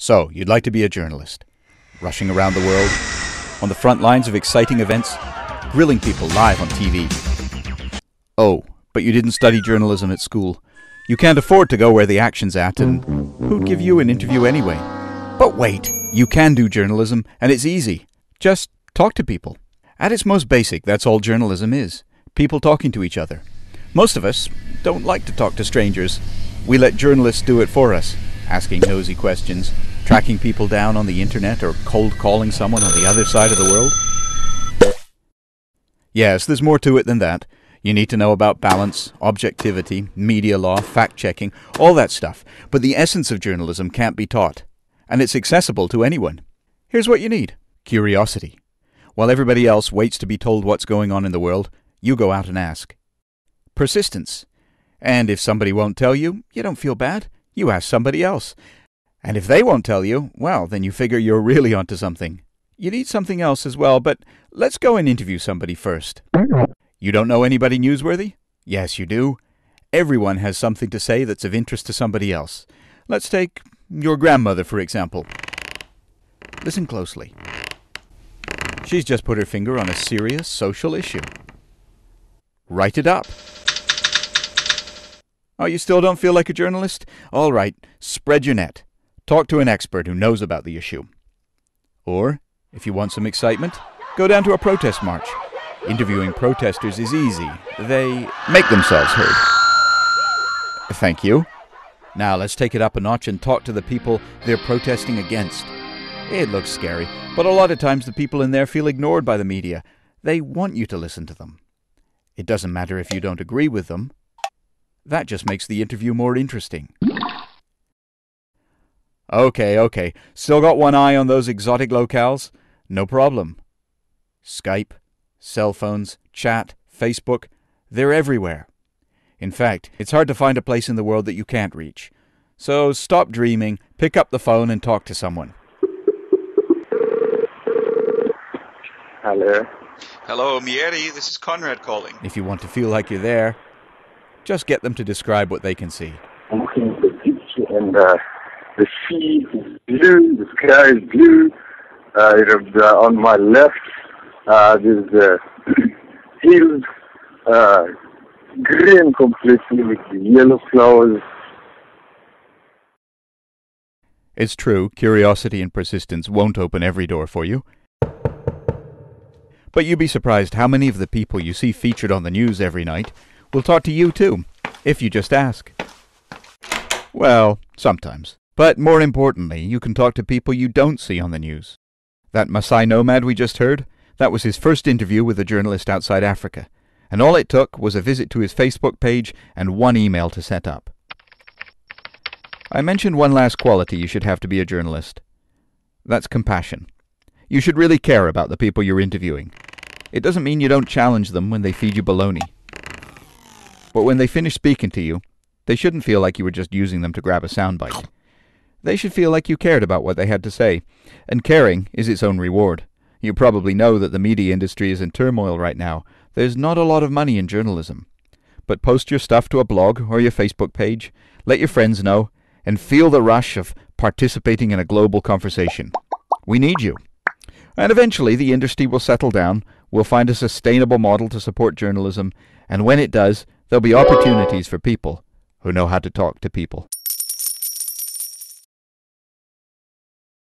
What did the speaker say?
So, you'd like to be a journalist, rushing around the world, on the front lines of exciting events, grilling people live on TV. Oh, but you didn't study journalism at school. You can't afford to go where the action's at, and who'd give you an interview anyway? But wait, you can do journalism, and it's easy. Just talk to people. At its most basic, that's all journalism is. People talking to each other. Most of us don't like to talk to strangers. We let journalists do it for us, asking nosy questions, tracking people down on the internet, or cold calling someone on the other side of the world. Yes, there's more to it than that. You need to know about balance, objectivity, media law, fact-checking, all that stuff. But the essence of journalism can't be taught, and it's accessible to anyone. Here's what you need: curiosity. While everybody else waits to be told what's going on in the world, you go out and ask. Persistence. And if somebody won't tell you, you don't feel bad. You ask somebody else. And if they won't tell you, well, then you figure you're really onto something. You need something else as well, but let's go and interview somebody first. You don't know anybody newsworthy? Yes, you do. Everyone has something to say that's of interest to somebody else. Let's take your grandmother, for example. Listen closely. She's just put her finger on a serious social issue. Write it up. Oh, you still don't feel like a journalist? All right, spread your net. Talk to an expert who knows about the issue. Or, if you want some excitement, go down to a protest march. Interviewing protesters is easy. They make themselves heard. Thank you. Now let's take it up a notch and talk to the people they're protesting against. It looks scary, but a lot of times the people in there feel ignored by the media. They want you to listen to them. It doesn't matter if you don't agree with them. That just makes the interview more interesting. Okay. Still got one eye on those exotic locales? No problem. Skype, cell phones, chat, Facebook, they're everywhere. In fact, it's hard to find a place in the world that you can't reach. So stop dreaming, pick up the phone and talk to someone. Hello. Hello, Mieri. This is Conrad calling. If you want to feel like you're there, just get them to describe what they can see. I'm looking at the beach, and the sea is blue, the sky is blue. On my left, there's the hills, green completely with the yellow flowers. It's true, curiosity and persistence won't open every door for you. But you'd be surprised how many of the people you see featured on the news every night will talk to you too, if you just ask. Well, sometimes. But more importantly, you can talk to people you don't see on the news. That Maasai nomad we just heard, that was his first interview with a journalist outside Africa, and all it took was a visit to his Facebook page and one email to set up. I mentioned one last quality you should have to be a journalist. That's compassion. You should really care about the people you're interviewing. It doesn't mean you don't challenge them when they feed you baloney. But when they finish speaking to you, they shouldn't feel like you were just using them to grab a soundbite. They should feel like you cared about what they had to say, and caring is its own reward. You probably know that the media industry is in turmoil right now. There's not a lot of money in journalism. But post your stuff to a blog or your Facebook page, let your friends know, and feel the rush of participating in a global conversation. We need you. And eventually the industry will settle down, we'll find a sustainable model to support journalism, and when it does, there'll be opportunities for people who know how to talk to people.